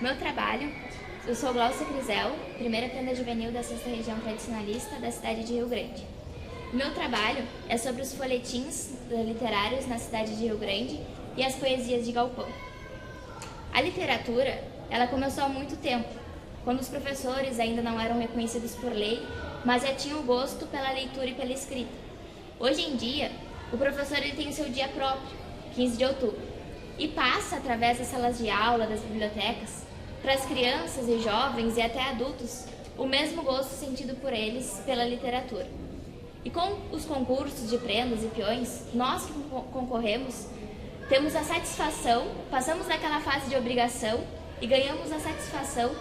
Meu trabalho, eu sou Glaucia Crisel, primeira prenda juvenil da 6ª Região Tradicionalista da cidade de Rio Grande. Meu trabalho é sobre os folhetins literários na cidade de Rio Grande e as poesias de galpão. A literatura, ela começou há muito tempo, quando os professores ainda não eram reconhecidos por lei, mas já tinham gosto pela leitura e pela escrita. Hoje em dia, o professor ele tem o seu dia próprio, 15 de outubro, e passa, através das salas de aula, das bibliotecas, para as crianças e jovens e até adultos, o mesmo gosto sentido por eles pela literatura. E com os concursos de prendas e peões, nós que concorremos, temos a satisfação, passamos daquela fase de obrigação e ganhamos a satisfação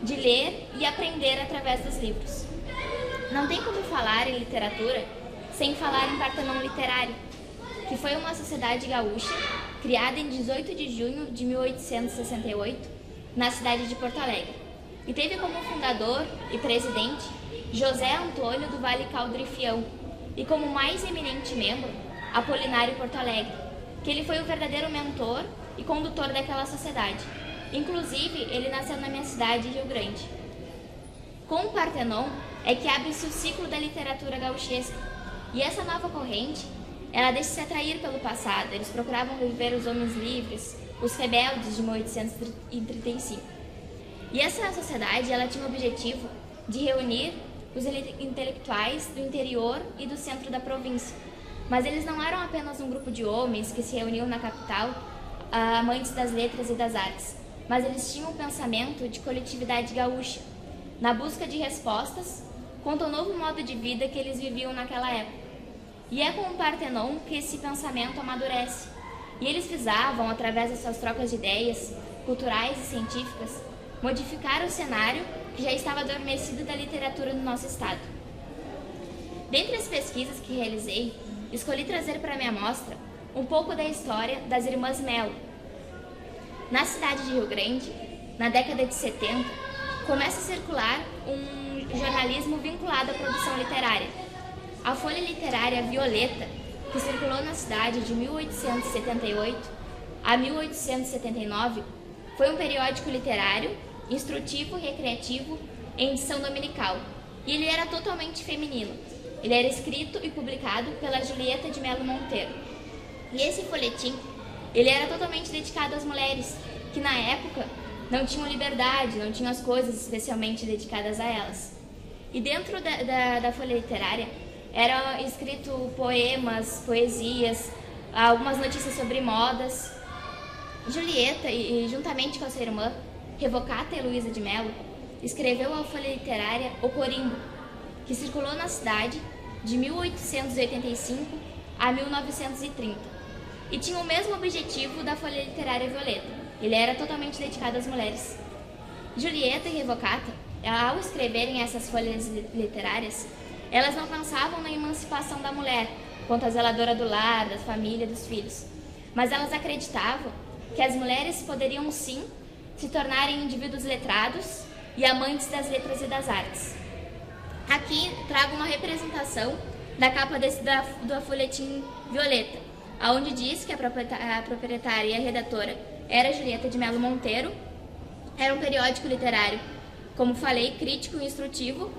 de ler e aprender através dos livros. Não tem como falar em literatura sem falar em Partenon Literário, que foi uma sociedade gaúcha criada em 18 de junho de 1868, na cidade de Porto Alegre, e teve como fundador e presidente José Antônio do Vale Caldo e Fião, e como mais eminente membro, Apolinário Porto Alegre, que ele foi o verdadeiro mentor e condutor daquela sociedade. Inclusive, ele nasceu na minha cidade, Rio Grande. Com o Partenon é que abre-se o ciclo da literatura gauchesca, e essa nova corrente, ela deixa-se atrair pelo passado. Eles procuravam reviver os homens livres, os rebeldes de 1835. E essa sociedade, ela tinha o objetivo de reunir os intelectuais do interior e do centro da província. Mas eles não eram apenas um grupo de homens que se reuniam na capital, amantes das letras e das artes, mas eles tinham um pensamento de coletividade gaúcha, na busca de respostas quanto ao novo modo de vida que eles viviam naquela época. E é com o Partenon que esse pensamento amadurece. E eles visavam, através das suas trocas de ideias, culturais e científicas, modificar o cenário que já estava adormecido da literatura no nosso estado. Dentre as pesquisas que realizei, escolhi trazer para minha mostra um pouco da história das Irmãs Melo. Na cidade de Rio Grande, na década de 70, começa a circular um jornalismo vinculado à produção literária. A Folha Literária Violeta, que circulou na cidade de 1878 a 1879, foi um periódico literário, instrutivo e recreativo em edição dominical, e ele era totalmente feminino. Ele era escrito e publicado pela Julieta de Melo Monteiro. E esse folhetim, ele era totalmente dedicado às mulheres, que na época não tinham liberdade, não tinham as coisas especialmente dedicadas a elas. E dentro da Folha Literária, eram escritos poemas, poesias, algumas notícias sobre modas. Julieta, e juntamente com a sua irmã, Revocata Heloísa de Melo, escreveu a Folha Literária O Corimbo, que circulou na cidade de 1885 a 1930, e tinha o mesmo objetivo da Folha Literária Violeta. Ele era totalmente dedicado às mulheres. Julieta e Revocata, ao escreverem essas folhas literárias, elas não pensavam na emancipação da mulher, quanto a zeladora do lar, da família, dos filhos, mas elas acreditavam que as mulheres poderiam sim se tornarem indivíduos letrados e amantes das letras e das artes. Aqui trago uma representação da capa do folhetim Violeta, onde diz que a proprietária e a redatora era Julieta de Melo Monteiro. Era um periódico literário, como falei, crítico e instrutivo,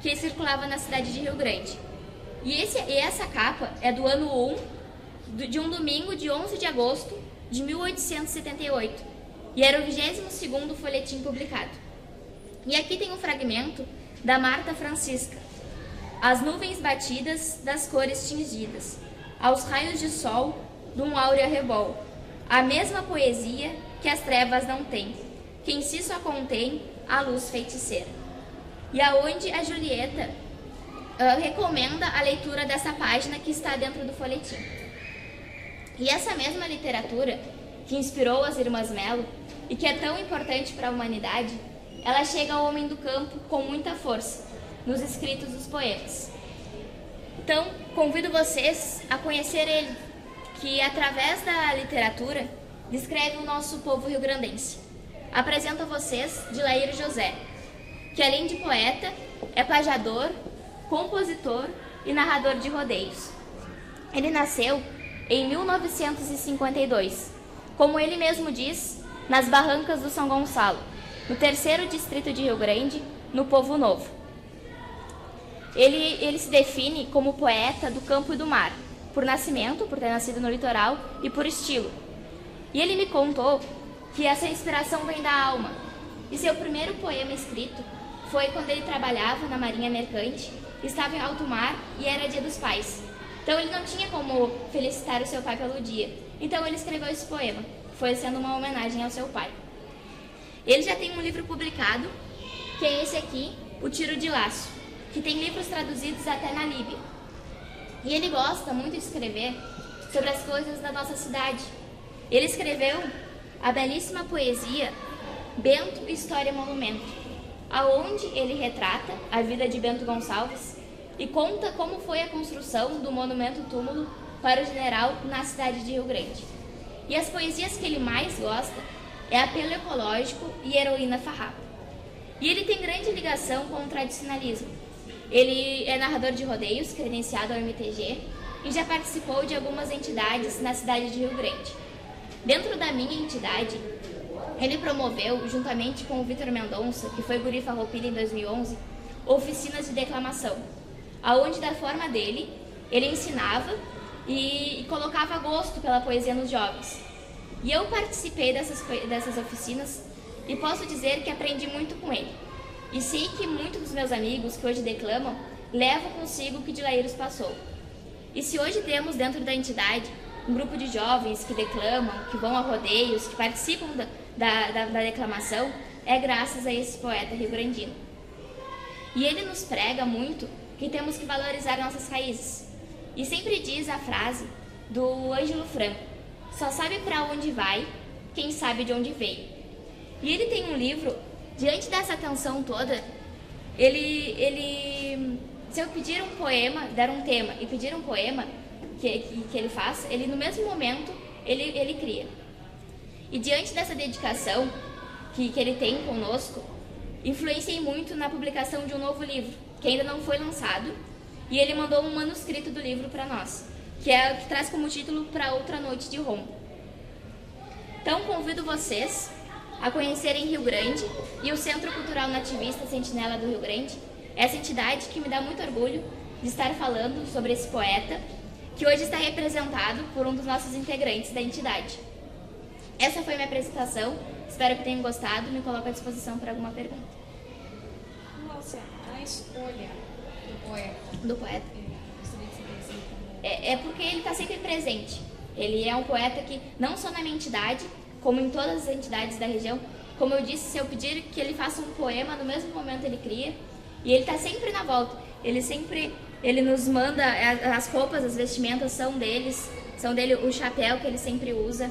que circulava na cidade de Rio Grande. E essa capa é do ano 1, de um domingo de 11 de agosto de 1878, e era o 22º folhetim publicado. E aqui tem um fragmento da Marta Francisca. As nuvens batidas das cores tingidas, aos raios de sol de um áureo arrebol, a mesma poesia que as trevas não têm, que em si só contém a luz feiticeira. E aonde a Julieta recomenda a leitura dessa página que está dentro do folhetim. E essa mesma literatura que inspirou as Irmãs Melo e que é tão importante para a humanidade, ela chega ao homem do campo com muita força, nos escritos dos poemas. Então, convido vocês a conhecer ele, que através da literatura descreve o nosso povo rio-grandense. Apresento a vocês Dilair José, que além de poeta, é pajador, compositor e narrador de rodeios. Ele nasceu em 1952, como ele mesmo diz, nas barrancas do São Gonçalo, no 3º distrito de Rio Grande, no Povo Novo. Ele se define como poeta do campo e do mar, por nascimento, por ter nascido no litoral, e por estilo. E ele me contou que essa inspiração vem da alma. E seu primeiro poema escrito foi quando ele trabalhava na Marinha Mercante, estava em alto mar e era Dia dos Pais. Então ele não tinha como felicitar o seu pai pelo dia. Então ele escreveu esse poema, foi sendo uma homenagem ao seu pai. Ele já tem um livro publicado, que é esse aqui, O Tiro de Laço, que tem livros traduzidos até na Líbia. E ele gosta muito de escrever sobre as coisas da nossa cidade. Ele escreveu a belíssima poesia Bento, História e Monumento, aonde ele retrata a vida de Bento Gonçalves e conta como foi a construção do monumento túmulo para o general na cidade de Rio Grande. E as poesias que ele mais gosta é Apelo Ecológico e Heroína Farrapa. E ele tem grande ligação com o tradicionalismo. Ele é narrador de rodeios, credenciado ao MTG, e já participou de algumas entidades na cidade de Rio Grande. Dentro da minha entidade, ele promoveu, juntamente com o Vitor Mendonça, que foi guri farroupilha em 2011, oficinas de declamação, aonde da forma dele, ele ensinava e colocava gosto pela poesia nos jovens. E eu participei dessas oficinas e posso dizer que aprendi muito com ele. E sei que muitos dos meus amigos que hoje declamam levam consigo o que de Laíros passou. E se hoje temos dentro da entidade um grupo de jovens que declamam, que vão a rodeios, que participam da declamação, é graças a esse poeta rio-grandino. E ele nos prega muito que temos que valorizar nossas raízes. E sempre diz a frase do Ângelo Franco: só sabe para onde vai quem sabe de onde veio. E ele tem um livro, diante dessa tensão toda, se eu pedir um poema, der um tema e pedir um poema que ele faça, ele no mesmo momento, ele cria. E diante dessa dedicação que ele tem conosco, influenciei muito na publicação de um novo livro, que ainda não foi lançado, e ele mandou um manuscrito do livro para nós, que traz como título Para Outra Noite de Rom. Então convido vocês a conhecerem Rio Grande e o Centro Cultural Nativista Sentinela do Rio Grande, essa entidade que me dá muito orgulho de estar falando sobre esse poeta, que hoje está representado por um dos nossos integrantes da entidade. Essa foi minha apresentação, espero que tenham gostado, me coloco à disposição para alguma pergunta. Nossa, a escolha do poeta. É porque ele está sempre presente. Ele é um poeta que, não só na minha entidade, como em todas as entidades da região, como eu disse, se eu pedir que ele faça um poema, no mesmo momento ele cria, e ele está sempre na volta. Ele nos manda, as roupas, as vestimentas são dele, o chapéu que ele sempre usa.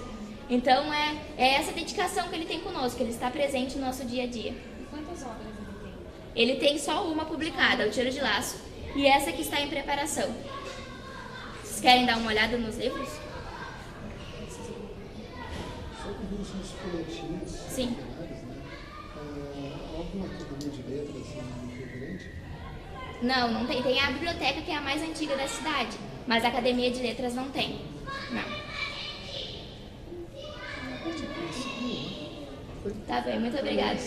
Então é essa dedicação que ele tem conosco, ele está presente no nosso dia a dia. E quantas obras ele tem? Ele tem só uma publicada, O Tiro de Laço, e essa que está em preparação. Vocês querem dar uma olhada nos livros? Os folhetins. Sim. Alguma academia de letras em Rio Grande? Não tem. Tem a biblioteca, que é a mais antiga da cidade, mas a academia de letras não tem. Não. Tá bem, muito obrigada.